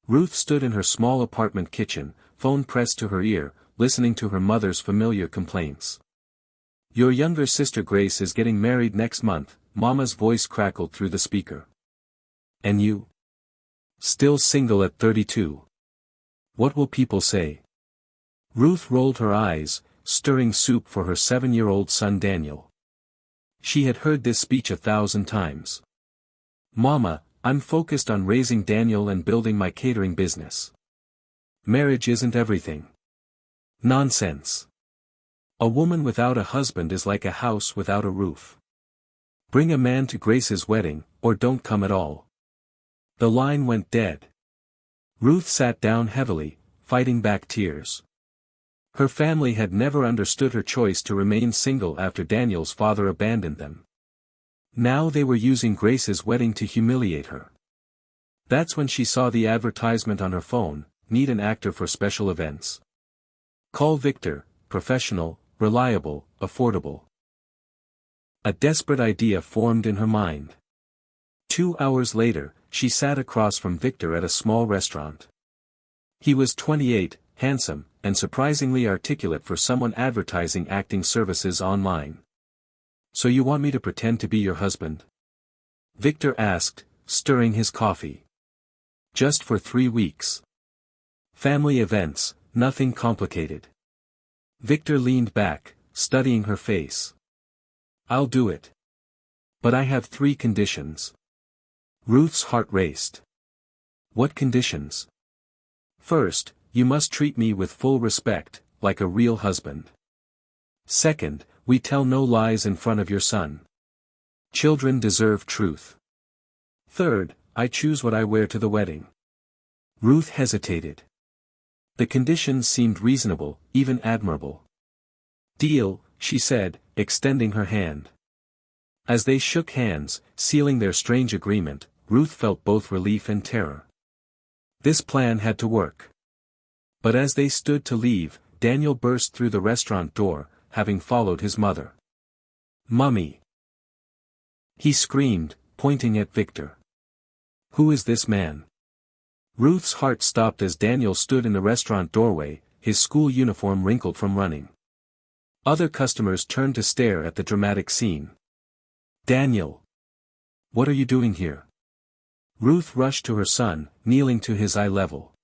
Ruth stood in her small apartment kitchen, phone pressed to her ear, listening to her mother's familiar complaints. "Your younger sister Grace is getting married next month," Mama's voice crackled through the speaker. "And you? Still single at 32. What will people say?" Ruth rolled her eyes, stirring soup for her 7-year-old son Daniel. She had heard this speech 1,000 times. "Mama, I'm focused on raising Daniel and building my catering business. Marriage isn't everything." Nonsense. A woman without a husband is like a house without a roof. Bring a man to Grace's wedding, or don't come at all. The line went dead. Ruth sat down heavily, fighting back tears. Her family had never understood her choice to remain single after Daniel's father abandoned them. Now they were using Grace's wedding to humiliate her. That's when she saw the advertisement on her phone: "Need an actor for special events. Call Victor, professional, reliable, affordable." A desperate idea formed in her mind. 2 hours later, she sat across from Victor at a small restaurant. He was 28, handsome, and surprisingly articulate for someone advertising acting services online. "So you want me to pretend to be your husband?" Victor asked, stirring his coffee. "Just for 3 weeks. Family events, nothing complicated." Victor leaned back, studying her face. "I'll do it. But I have 3 conditions." Ruth's heart raced. "What conditions?" "First, you must treat me with full respect, like a real husband. Second, we tell no lies in front of your son. Children deserve truth. Third, I choose what I wear to the wedding." Ruth hesitated. The conditions seemed reasonable, even admirable. "Deal," she said, extending her hand. As they shook hands, sealing their strange agreement, Ruth felt both relief and terror. This plan had to work. But as they stood to leave, Daniel burst through the restaurant door, having followed his mother. "Mummy!" he screamed, pointing at Victor. "Who is this man?" Ruth's heart stopped as Daniel stood in the restaurant doorway, his school uniform wrinkled from running. Other customers turned to stare at the dramatic scene. "Daniel! What are you doing here?" Ruth rushed to her son, kneeling to his eye level.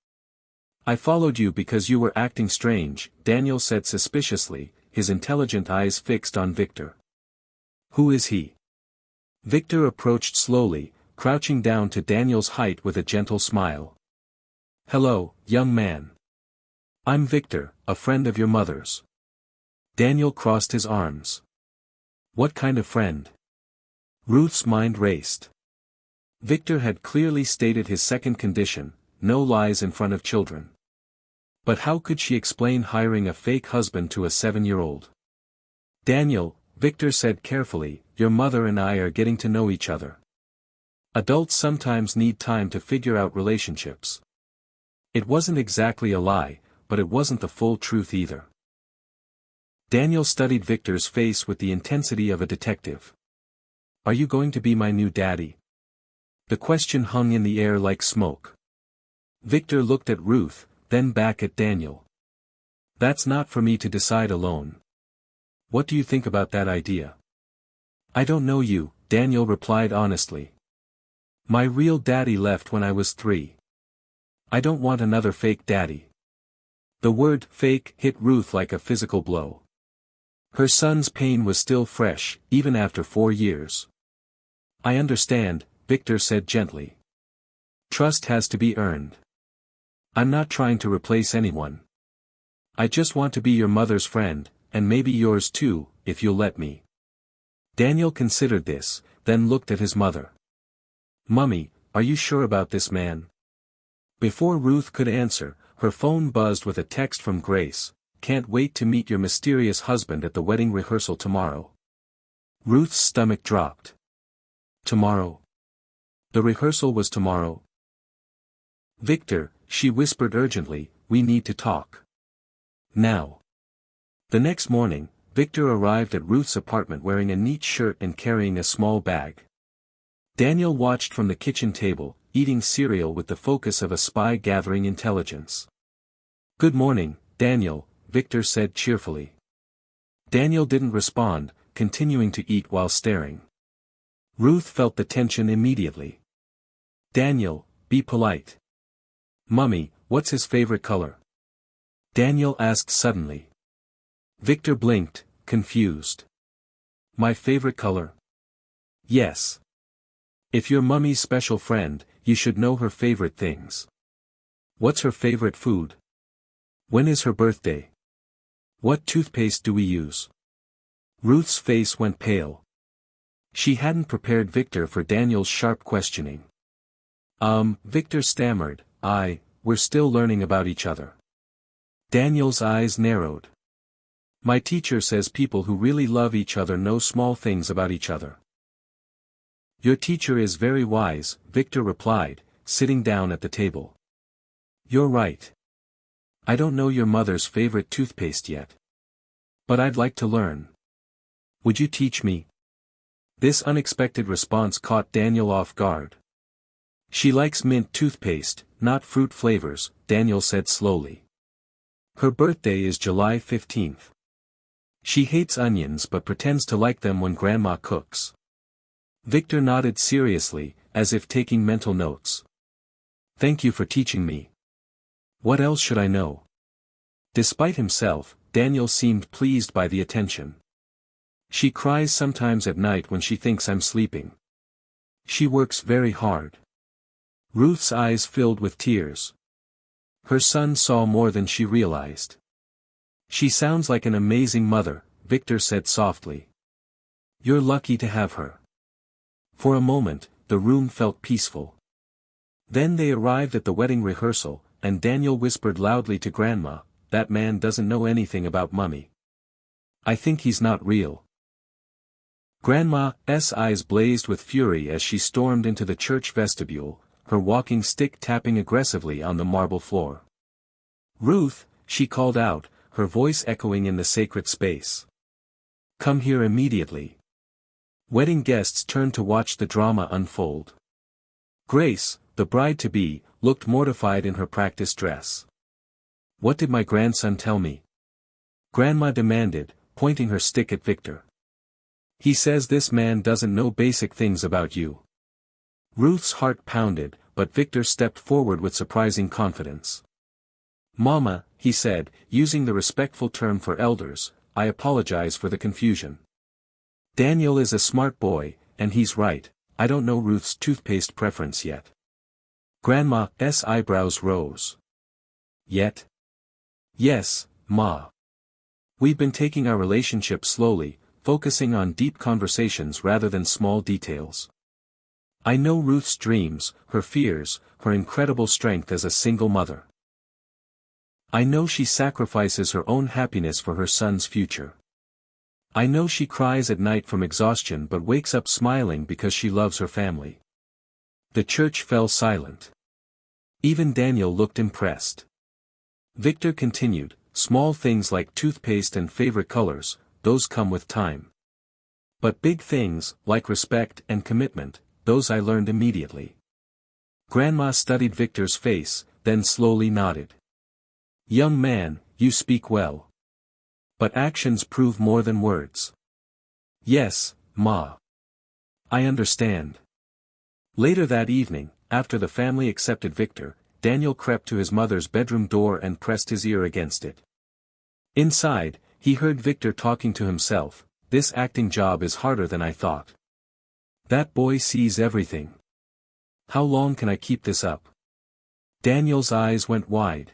"I followed you because you were acting strange," Daniel said suspiciously, his intelligent eyes fixed on Victor. "Who is he?" Victor approached slowly, crouching down to Daniel's height with a gentle smile. "Hello, young man. I'm Victor, a friend of your mother's." Daniel crossed his arms. "What kind of friend?" Ruth's mind raced. Victor had clearly stated his second condition: no lies in front of children. But how could she explain hiring a fake husband to a 7-year-old? "Daniel," Victor said carefully, "your mother and I are getting to know each other. Adults sometimes need time to figure out relationships." It wasn't exactly a lie, but it wasn't the full truth either. Daniel studied Victor's face with the intensity of a detective. "Are you going to be my new daddy?" The question hung in the air like smoke. Victor looked at Ruth, then back at Daniel. "That's not for me to decide alone. What do you think about that idea?" "I don't know you," Daniel replied honestly. "My real daddy left when I was 3. I don't want another fake daddy." The word "fake" hit Ruth like a physical blow. Her son's pain was still fresh, even after 4 years. "I understand," Victor said gently. "Trust has to be earned. I'm not trying to replace anyone. I just want to be your mother's friend, and maybe yours too, if you'll let me." Daniel considered this, then looked at his mother. "Mummy, are you sure about this man?" Before Ruth could answer, her phone buzzed with a text from Grace: "Can't wait to meet your mysterious husband at the wedding rehearsal tomorrow." Ruth's stomach dropped. Tomorrow? The rehearsal was tomorrow. "Victor," she whispered urgently, "we need to talk. Now." The next morning, Victor arrived at Ruth's apartment wearing a neat shirt and carrying a small bag. Daniel watched from the kitchen table, eating cereal with the focus of a spy gathering intelligence. "Good morning, Daniel," Victor said cheerfully. Daniel didn't respond, continuing to eat while staring. Ruth felt the tension immediately. "Daniel, be polite." "Mummy, what's his favorite color?" Daniel asked suddenly. Victor blinked, confused. "My favorite color?" "Yes. If you're Mummy's special friend, you should know her favorite things." "What's her favorite food?" "When is her birthday?" "What toothpaste do we use?" Ruth's face went pale. She hadn't prepared Victor for Daniel's sharp questioning. Victor stammered, we're still learning about each other." Daniel's eyes narrowed. "My teacher says people who really love each other know small things about each other." "Your teacher is very wise," Victor replied, sitting down at the table. "You're right. I don't know your mother's favorite toothpaste yet. But I'd like to learn. Would you teach me?" This unexpected response caught Daniel off guard. "She likes mint toothpaste, not fruit flavors," Daniel said slowly. "Her birthday is July 15th. She hates onions but pretends to like them when Grandma cooks." Victor nodded seriously, as if taking mental notes. "Thank you for teaching me. What else should I know?" Despite himself, Daniel seemed pleased by the attention. "She cries sometimes at night when she thinks I'm sleeping. She works very hard." Ruth's eyes filled with tears. Her son saw more than she realized. "She sounds like an amazing mother," Victor said softly. "You're lucky to have her." For a moment, the room felt peaceful. Then they arrived at the wedding rehearsal, and Daniel whispered loudly to Grandma, "That man doesn't know anything about Mummy. I think he's not real." Grandma's eyes blazed with fury as she stormed into the church vestibule, her walking stick tapping aggressively on the marble floor. "Ruth," she called out, her voice echoing in the sacred space. "Come here immediately." Wedding guests turned to watch the drama unfold. Grace, the bride-to-be, looked mortified in her practice dress. "What did my grandson tell me?" Grandma demanded, pointing her stick at Victor. "He says this man doesn't know basic things about you." Ruth's heart pounded, but Victor stepped forward with surprising confidence. "Mama," he said, using the respectful term for elders, "I apologize for the confusion. Daniel is a smart boy, and he's right, I don't know Ruth's toothpaste preference yet." Grandma's eyebrows rose. "Yet?" "Yes, Ma. We've been taking our relationship slowly, focusing on deep conversations rather than small details. I know Ruth's dreams, her fears, her incredible strength as a single mother. I know she sacrifices her own happiness for her son's future. I know she cries at night from exhaustion but wakes up smiling because she loves her family." The church fell silent. Even Daniel looked impressed. Victor continued, "Small things like toothpaste and favorite colors, those come with time. But big things, like respect and commitment, those I learned immediately." Grandma studied Victor's face, then slowly nodded. "Young man, you speak well. But actions prove more than words." "Yes, Ma. I understand." Later that evening, after the family accepted Victor, Daniel crept to his mother's bedroom door and pressed his ear against it. Inside, he heard Victor talking to himself, "This acting job is harder than I thought. That boy sees everything. How long can I keep this up?" Daniel's eyes went wide.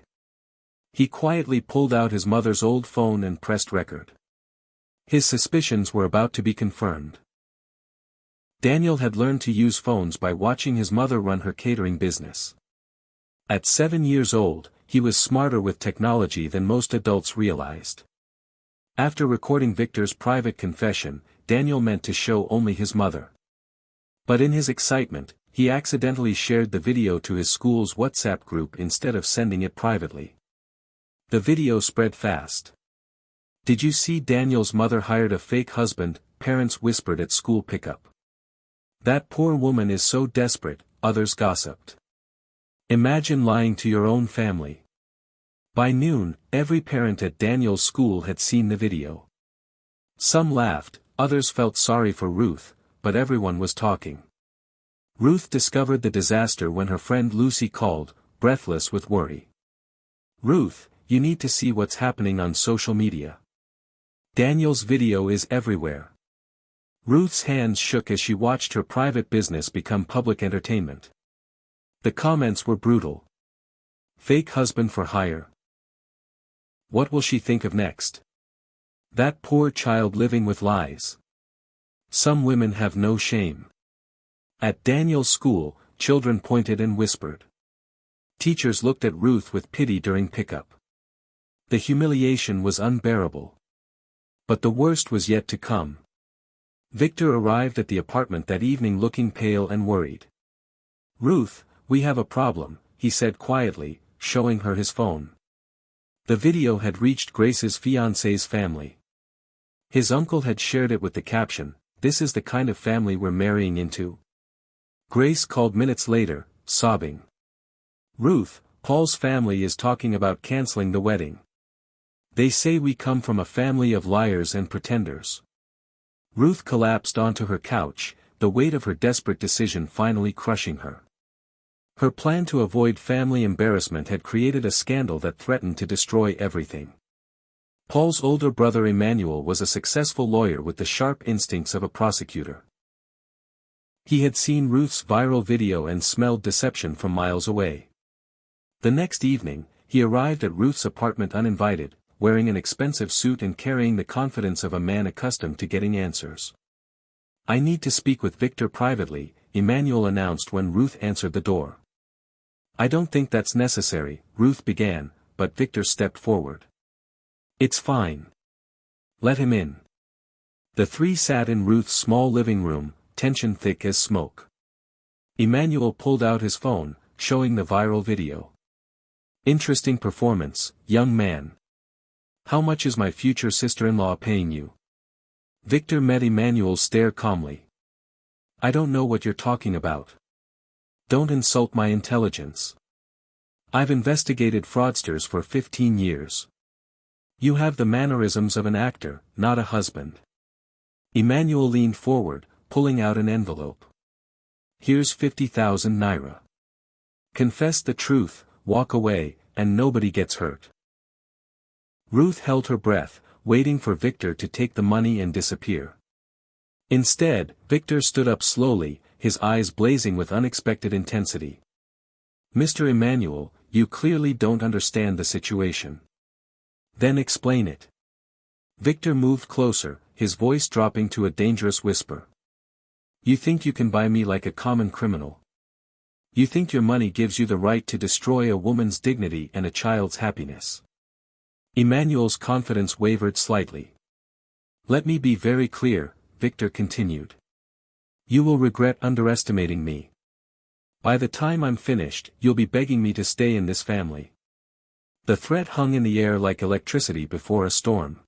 He quietly pulled out his mother's old phone and pressed record. His suspicions were about to be confirmed. Daniel had learned to use phones by watching his mother run her catering business. At 7 years old, he was smarter with technology than most adults realized. After recording Victor's private confession, Daniel meant to show only his mother. But in his excitement, he accidentally shared the video to his school's WhatsApp group instead of sending it privately. The video spread fast. "Did you see Daniel's mother hired a fake husband?" parents whispered at school pickup. "That poor woman is so desperate, others gossiped. Imagine lying to your own family. By noon, every parent at Daniel's school had seen the video. Some laughed, others felt sorry for Ruth, but everyone was talking. Ruth discovered the disaster when her friend Lucy called, breathless with worry. "Ruth, you need to see what's happening on social media. Daniel's video is everywhere." Ruth's hands shook as she watched her private business become public entertainment. The comments were brutal. Fake husband for hire. What will she think of next? That poor child living with lies. Some women have no shame. At Daniel's school, children pointed and whispered. Teachers looked at Ruth with pity during pickup. The humiliation was unbearable. But the worst was yet to come. Victor arrived at the apartment that evening looking pale and worried. "Ruth, we have a problem," he said quietly, showing her his phone. The video had reached Grace's fiancé's family. His uncle had shared it with the caption, "This is the kind of family we're marrying into." Grace called minutes later, sobbing. "Ruth, Paul's family is talking about canceling the wedding. They say we come from a family of liars and pretenders." Ruth collapsed onto her couch, the weight of her desperate decision finally crushing her. Her plan to avoid family embarrassment had created a scandal that threatened to destroy everything. Paul's older brother Emmanuel was a successful lawyer with the sharp instincts of a prosecutor. He had seen Ruth's viral video and smelled deception from miles away. The next evening, he arrived at Ruth's apartment uninvited, wearing an expensive suit and carrying the confidence of a man accustomed to getting answers. "I need to speak with Victor privately," Emmanuel announced when Ruth answered the door. "I don't think that's necessary," Ruth began, but Victor stepped forward. "It's fine. Let him in." The three sat in Ruth's small living room, tension thick as smoke. Emmanuel pulled out his phone, showing the viral video. "Interesting performance, young man. How much is my future sister-in-law paying you?" Victor met Emmanuel's stare calmly. "I don't know what you're talking about. Don't insult my intelligence. I've investigated fraudsters for 15 years. You have the mannerisms of an actor, not a husband." Emmanuel leaned forward, pulling out an envelope. "Here's 50,000 naira. Confess the truth, walk away, and nobody gets hurt." Ruth held her breath, waiting for Victor to take the money and disappear. Instead, Victor stood up slowly, his eyes blazing with unexpected intensity. "Mr. Emmanuel, you clearly don't understand the situation. Then explain it." Victor moved closer, his voice dropping to a dangerous whisper. "You think you can buy me like a common criminal? You think your money gives you the right to destroy a woman's dignity and a child's happiness?" Emmanuel's confidence wavered slightly. "Let me be very clear," Victor continued. "You will regret underestimating me. By the time I'm finished, you'll be begging me to stay in this family." The threat hung in the air like electricity before a storm.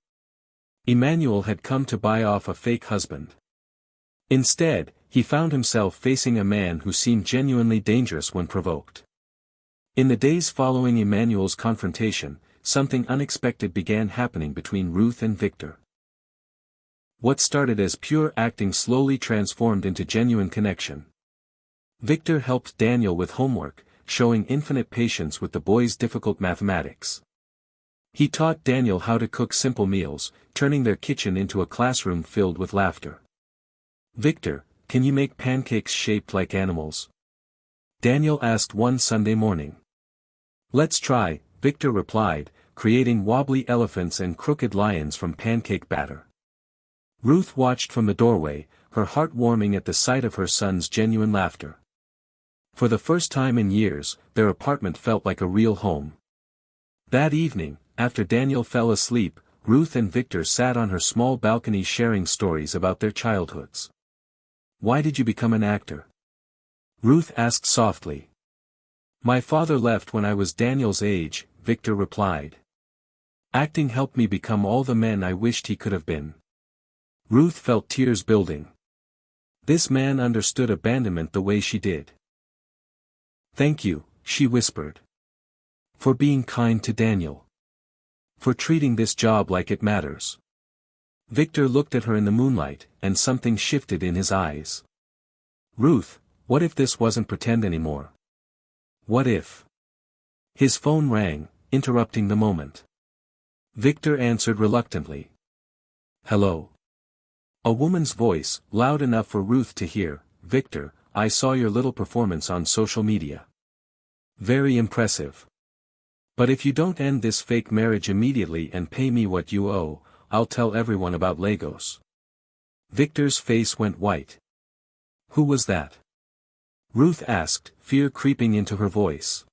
Emmanuel had come to buy off a fake husband. Instead, he found himself facing a man who seemed genuinely dangerous when provoked. In the days following Emmanuel's confrontation, something unexpected began happening between Ruth and Victor. What started as pure acting slowly transformed into genuine connection. Victor helped Daniel with homework, showing infinite patience with the boy's difficult mathematics. He taught Daniel how to cook simple meals, turning their kitchen into a classroom filled with laughter. "Victor, can you make pancakes shaped like animals?" Daniel asked one Sunday morning. "Let's try," Victor replied, creating wobbly elephants and crooked lions from pancake batter. Ruth watched from the doorway, her heart warming at the sight of her son's genuine laughter. For the first time in years, their apartment felt like a real home. That evening, after Daniel fell asleep, Ruth and Victor sat on her small balcony sharing stories about their childhoods. "Why did you become an actor?" Ruth asked softly. "My father left when I was Daniel's age," Victor replied. "Acting helped me become all the man I wished he could have been." Ruth felt tears building. This man understood abandonment the way she did. Thank you, she whispered. For being kind to Daniel. For treating this job like it matters. Victor looked at her in the moonlight, and something shifted in his eyes. Ruth, what if this wasn't pretend anymore? What if? His phone rang, interrupting the moment. Victor answered reluctantly. Hello. A woman's voice, loud enough for Ruth to hear. Victor, I saw your little performance on social media. Very impressive. But if you don't end this fake marriage immediately and pay me what you owe, I'll tell everyone about Lagos. Victor's face went white. Who was that? Ruth asked, fear creeping into her voice.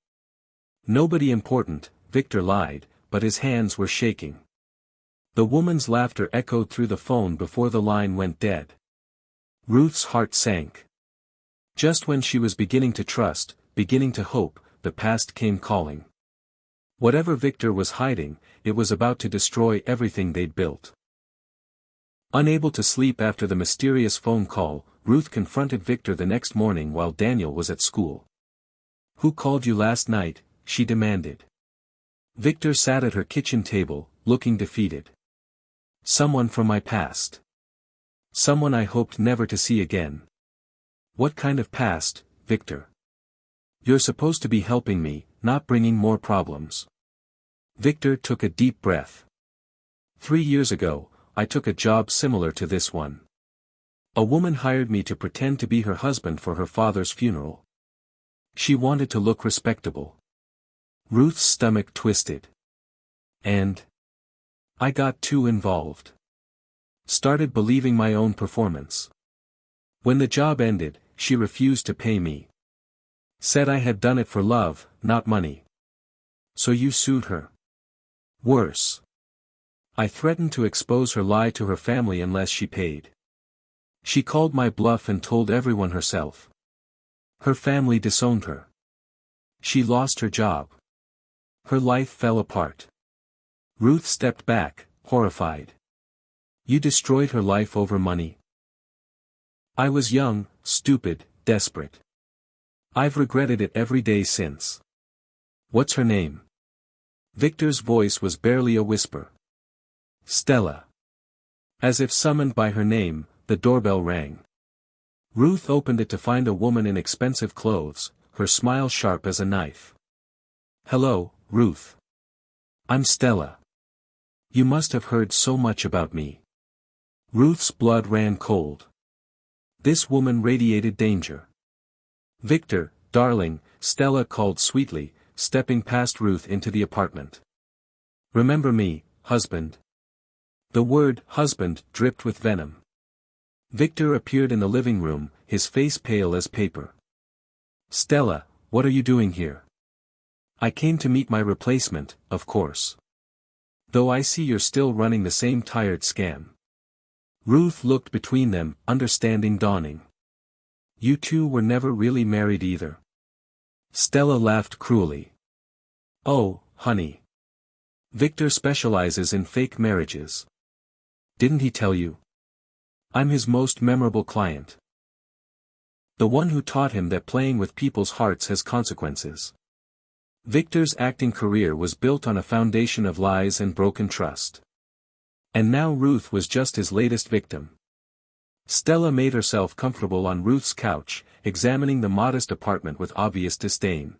Nobody important, Victor lied, but his hands were shaking. The woman's laughter echoed through the phone before the line went dead. Ruth's heart sank. Just when she was beginning to trust, beginning to hope, the past came calling. Whatever Victor was hiding, it was about to destroy everything they'd built. Unable to sleep after the mysterious phone call, Ruth confronted Victor the next morning while Daniel was at school. Who called you last night? She demanded. Victor sat at her kitchen table, looking defeated. Someone from my past. Someone I hoped never to see again. What kind of past, Victor? You're supposed to be helping me, not bringing more problems. Victor took a deep breath. 3 years ago, I took a job similar to this one. A woman hired me to pretend to be her husband for her father's funeral. She wanted to look respectable. Ruth's stomach twisted. And I got too involved. Started believing my own performance. When the job ended, she refused to pay me. Said I had done it for love, not money. So you sued her. Worse. I threatened to expose her lie to her family unless she paid. She called my bluff and told everyone herself. Her family disowned her. She lost her job. Her life fell apart. Ruth stepped back, horrified. You destroyed her life over money? I was young, stupid, desperate. I've regretted it every day since. What's her name? Victor's voice was barely a whisper. Stella. As if summoned by her name, the doorbell rang. Ruth opened it to find a woman in expensive clothes, her smile sharp as a knife. Hello, Ruth. I'm Stella. You must have heard so much about me. Ruth's blood ran cold. This woman radiated danger. Victor, darling, Stella called sweetly, stepping past Ruth into the apartment. Remember me, husband? The word husband dripped with venom. Victor appeared in the living room, his face pale as paper. Stella, what are you doing here? I came to meet my replacement, of course. Though I see you're still running the same tired scam. Ruth looked between them, understanding dawning. You two were never really married either. Stella laughed cruelly. Oh, honey. Victor specializes in fake marriages. Didn't he tell you? I'm his most memorable client. The one who taught him that playing with people's hearts has consequences. Victor's acting career was built on a foundation of lies and broken trust. And now Ruth was just his latest victim. Stella made herself comfortable on Ruth's couch, examining the modest apartment with obvious disdain.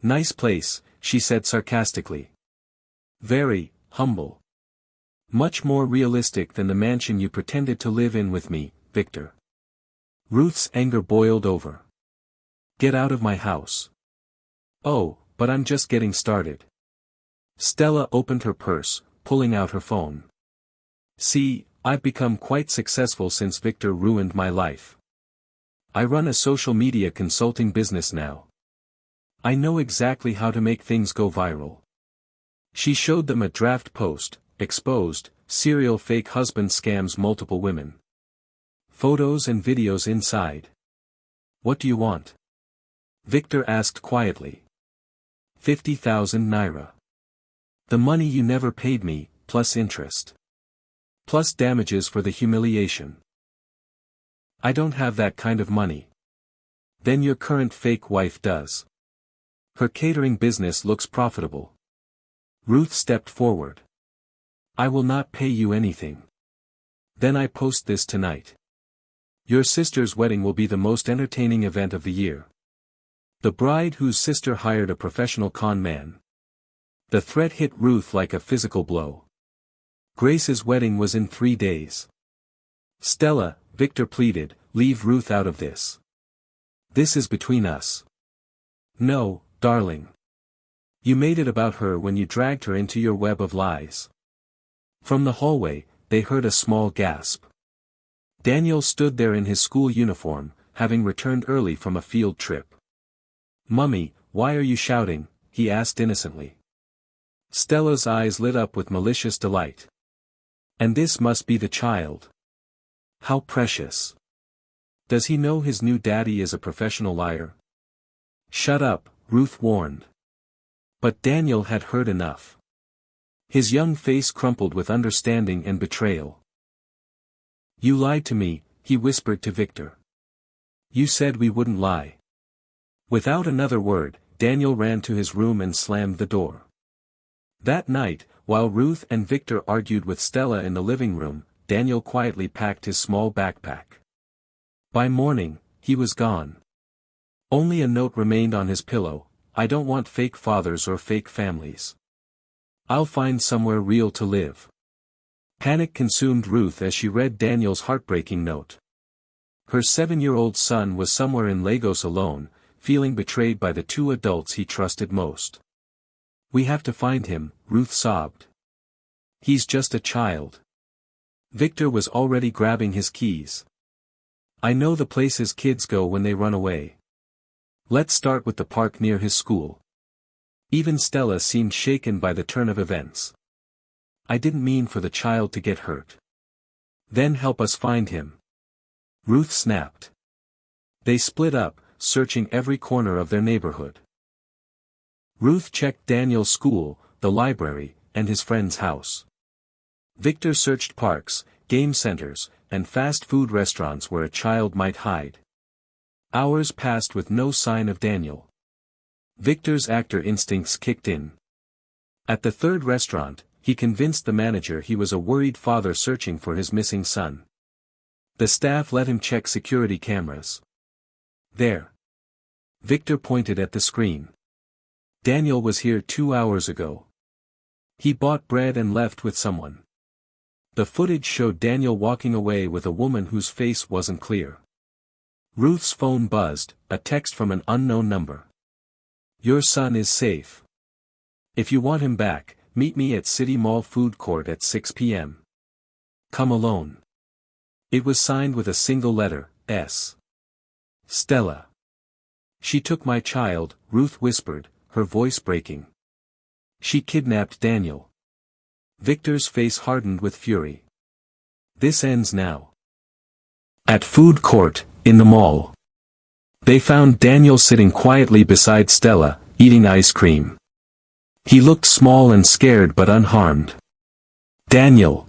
Nice place, she said sarcastically. Very humble. Much more realistic than the mansion you pretended to live in with me, Victor. Ruth's anger boiled over. Get out of my house. Oh, but I'm just getting started. Stella opened her purse, pulling out her phone. See, I've become quite successful since Victor ruined my life. I run a social media consulting business now. I know exactly how to make things go viral. She showed them a draft post, exposed, serial fake husband scams multiple women. Photos and videos inside. What do you want? Victor asked quietly. 50,000 naira. The money you never paid me, plus interest. Plus damages for the humiliation. I don't have that kind of money. than your current fake wife does. Her catering business looks profitable. Ruth stepped forward. I will not pay you anything. Then I post this tonight. Your sister's wedding will be the most entertaining event of the year. The bride whose sister hired a professional con man. The threat hit Ruth like a physical blow. Grace's wedding was in 3 days. Stella, Victor pleaded, leave Ruth out of this. This is between us. No, darling. You made it about her when you dragged her into your web of lies. From the hallway, they heard a small gasp. Daniel stood there in his school uniform, having returned early from a field trip. Mummy, why are you shouting? He asked innocently. Stella's eyes lit up with malicious delight. And this must be the child. How precious. Does he know his new daddy is a professional liar? Shut up, Ruth warned. But Daniel had heard enough. His young face crumpled with understanding and betrayal. You lied to me, he whispered to Victor. You said we wouldn't lie. Without another word, Daniel ran to his room and slammed the door. That night, while Ruth and Victor argued with Stella in the living room, Daniel quietly packed his small backpack. By morning, he was gone. Only a note remained on his pillow: I don't want fake fathers or fake families. I'll find somewhere real to live. Panic consumed Ruth as she read Daniel's heartbreaking note. Her 7-year-old son was somewhere in Lagos alone, feeling betrayed by the 2 adults he trusted most. We have to find him, Ruth sobbed. He's just a child. Victor was already grabbing his keys. I know the places kids go when they run away. Let's start with the park near his school. Even Stella seemed shaken by the turn of events. I didn't mean for the child to get hurt. Then help us find him. Ruth snapped. They split up, searching every corner of their neighborhood. Ruth checked Daniel's school, the library, and his friend's house. Victor searched parks, game centers, and fast food restaurants where a child might hide. Hours passed with no sign of Daniel. Victor's actor instincts kicked in. At the 3rd restaurant, he convinced the manager he was a worried father searching for his missing son. The staff let him check security cameras. There. Victor pointed at the screen. Daniel was here 2 hours ago. He bought bread and left with someone. The footage showed Daniel walking away with a woman whose face wasn't clear. Ruth's phone buzzed, a text from an unknown number. Your son is safe. If you want him back, meet me at City Mall food court at 6 p.m. Come alone. It was signed with a single letter, S. Stella. She took my child, Ruth whispered, her voice breaking. She kidnapped Daniel. Victor's face hardened with fury. This ends now. At food court, in the mall. They found Daniel sitting quietly beside Stella, eating ice cream. He looked small and scared but unharmed. Daniel.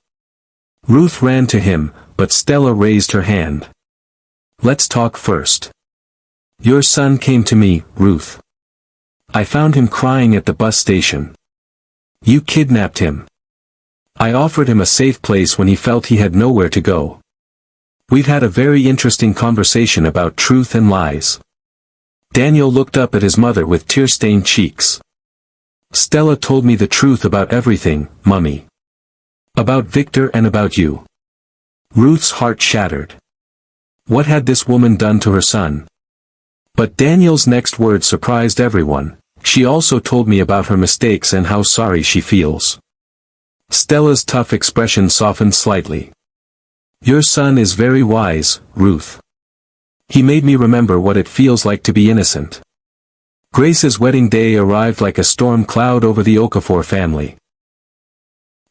Ruth ran to him, but Stella raised her hand. Let's talk first. Your son came to me, Ruth. I found him crying at the bus station. You kidnapped him. I offered him a safe place when he felt he had nowhere to go. We've had a very interesting conversation about truth and lies. Daniel looked up at his mother with tear-stained cheeks. Stella told me the truth about everything, Mummy. About Victor and about you. Ruth's heart shattered. What had this woman done to her son? But Daniel's next words surprised everyone. She also told me about her mistakes and how sorry she feels. Stella's tough expression softened slightly. Your son is very wise, Ruth. He made me remember what it feels like to be innocent. Grace's wedding day arrived like a storm cloud over the Okafor family.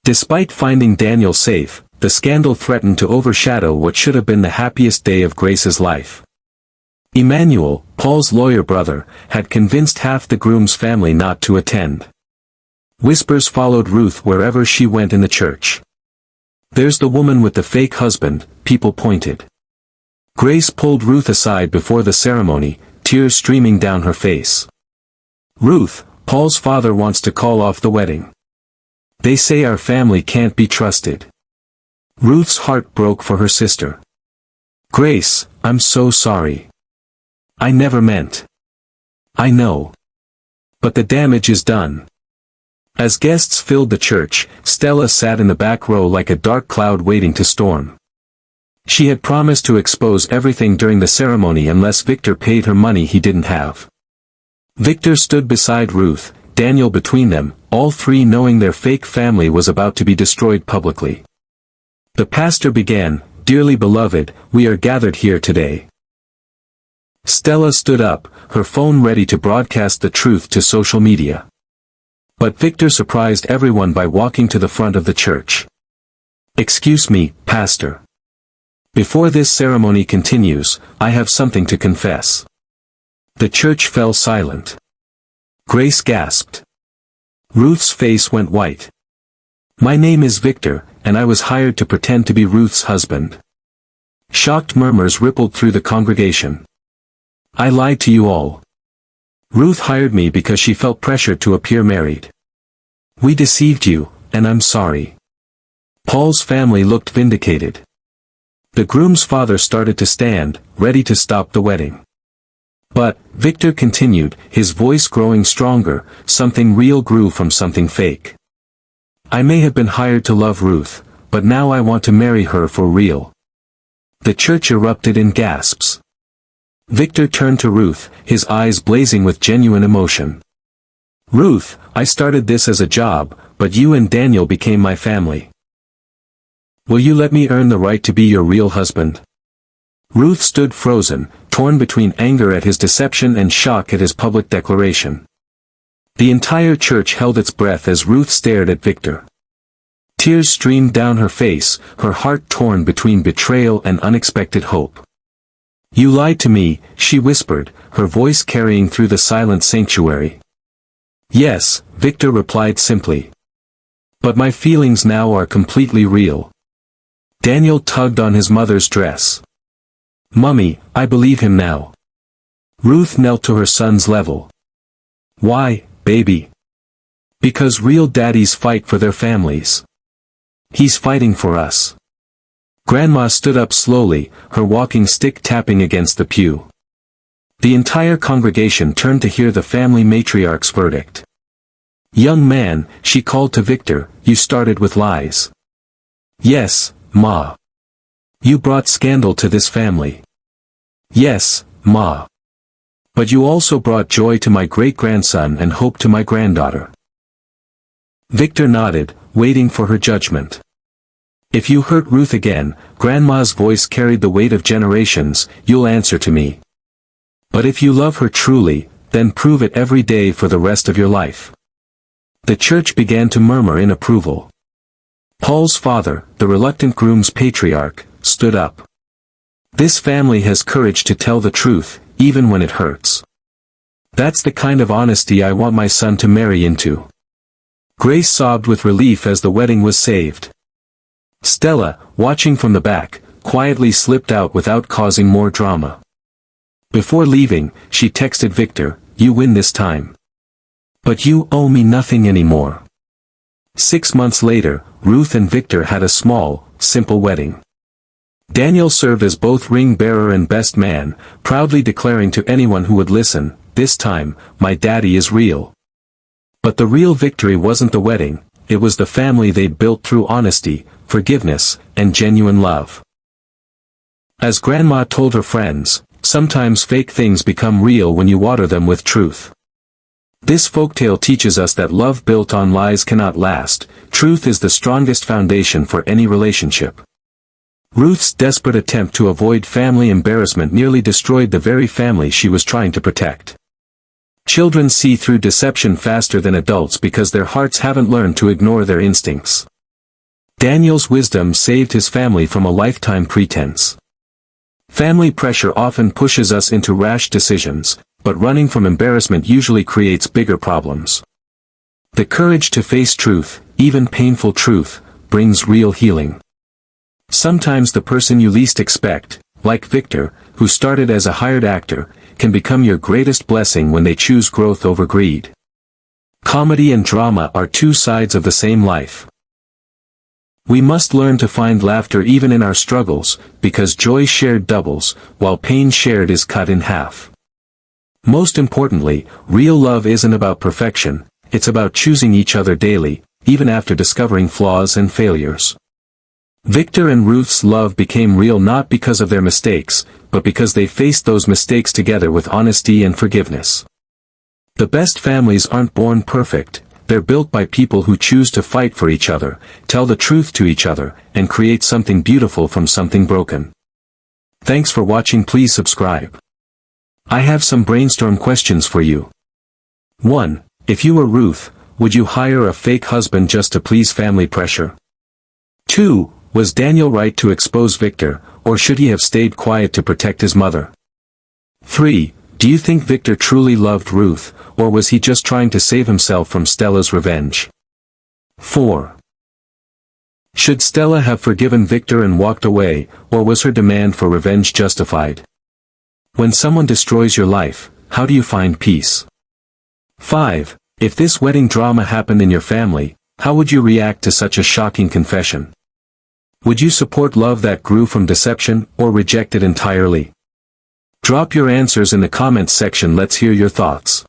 Despite finding Daniel safe, the scandal threatened to overshadow what should have been the happiest day of Grace's life. Emmanuel, Paul's lawyer brother, had convinced half the groom's family not to attend. Whispers followed Ruth wherever she went in the church. There's the woman with the fake husband, people pointed. Grace pulled Ruth aside before the ceremony, tears streaming down her face. "Ruth, Paul's father wants to call off the wedding. They say our family can't be trusted." Ruth's heart broke for her sister. "Grace, I'm so sorry. I never meant." "I know. But the damage is done." As guests filled the church, Stella sat in the back row like a dark cloud waiting to storm. She had promised to expose everything during the ceremony unless Victor paid her money he didn't have. Victor stood beside Ruth, Daniel between them, all three knowing their fake family was about to be destroyed publicly. The pastor began, "Dearly beloved, we are gathered here today." Stella stood up, her phone ready to broadcast the truth to social media. But Victor surprised everyone by walking to the front of the church. "Excuse me, Pastor. Before this ceremony continues, I have something to confess." The church fell silent. Grace gasped. Ruth's face went white. "My name is Victor, and I was hired to pretend to be Ruth's husband." Shocked murmurs rippled through the congregation. "I lied to you all. Ruth hired me because she felt pressured to appear married. We deceived you, and I'm sorry." Paul's family looked vindicated. The groom's father started to stand, ready to stop the wedding. But, Victor continued, his voice growing stronger, something real grew from something fake. "I may have been hired to love Ruth, but now I want to marry her for real." The church erupted in gasps. Victor turned to Ruth, his eyes blazing with genuine emotion. "Ruth, I started this as a job, but you and Daniel became my family. Will you let me earn the right to be your real husband?" Ruth stood frozen, torn between anger at his deception and shock at his public declaration. The entire church held its breath as Ruth stared at Victor. Tears streamed down her face, her heart torn between betrayal and unexpected hope. "You lied to me," she whispered, her voice carrying through the silent sanctuary. "Yes," Victor replied simply. "But my feelings now are completely real." Daniel tugged on his mother's dress. "Mummy, I believe him now." Ruth knelt to her son's level. "Why, baby?" "Because real daddies fight for their families. He's fighting for us." Grandma stood up slowly, her walking stick tapping against the pew. The entire congregation turned to hear the family matriarch's verdict. "Young man," she called to Victor, "you started with lies." "Yes, Ma. You brought scandal to this family." "Yes, Ma. But you also brought joy to my great-grandson and hope to my granddaughter." Victor nodded, waiting for her judgment. "If you hurt Ruth again," Grandma's voice carried the weight of generations, "you'll answer to me. But if you love her truly, then prove it every day for the rest of your life." The church began to murmur in approval. Paul's father, the reluctant groom's patriarch, stood up. "This family has courage to tell the truth, even when it hurts. That's the kind of honesty I want my son to marry into." Grace sobbed with relief as the wedding was saved. Stella, watching from the back, quietly slipped out without causing more drama. Before leaving, she texted Victor, "You win this time. But you owe me nothing anymore." 6 months later, Ruth and Victor had a small, simple wedding. Daniel served as both ring-bearer and best man, proudly declaring to anyone who would listen, "This time, my daddy is real." But the real victory wasn't the wedding, it was the family they'd built through honesty, forgiveness, and genuine love. As Grandma told her friends, sometimes fake things become real when you water them with truth. This folktale teaches us that love built on lies cannot last. Truth is the strongest foundation for any relationship. Ruth's desperate attempt to avoid family embarrassment nearly destroyed the very family she was trying to protect. Children see through deception faster than adults because their hearts haven't learned to ignore their instincts. Daniel's wisdom saved his family from a lifetime pretense. Family pressure often pushes us into rash decisions, but running from embarrassment usually creates bigger problems. The courage to face truth, even painful truth, brings real healing. Sometimes the person you least expect, like Victor, who started as a hired actor, can become your greatest blessing when they choose growth over greed. Comedy and drama are two sides of the same life. We must learn to find laughter even in our struggles, because joy shared doubles, while pain shared is cut in half. Most importantly, real love isn't about perfection, it's about choosing each other daily, even after discovering flaws and failures. Victor and Ruth's love became real not because of their mistakes, but because they faced those mistakes together with honesty and forgiveness. The best families aren't born perfect, they're built by people who choose to fight for each other, tell the truth to each other, and create something beautiful from something broken. Thanks for watching. Please subscribe. I have some brainstorm questions for you. 1. If you were Ruth, would you hire a fake husband just to please family pressure? 2. Was Daniel right to expose Victor, or should he have stayed quiet to protect his mother? 3. Do you think Victor truly loved Ruth, or was he just trying to save himself from Stella's revenge? 4. Should Stella have forgiven Victor and walked away, or was her demand for revenge justified? When someone destroys your life, how do you find peace? 5. If this wedding drama happened in your family, how would you react to such a shocking confession? Would you support love that grew from deception, or reject it entirely? Drop your answers in the comments section. Let's hear your thoughts.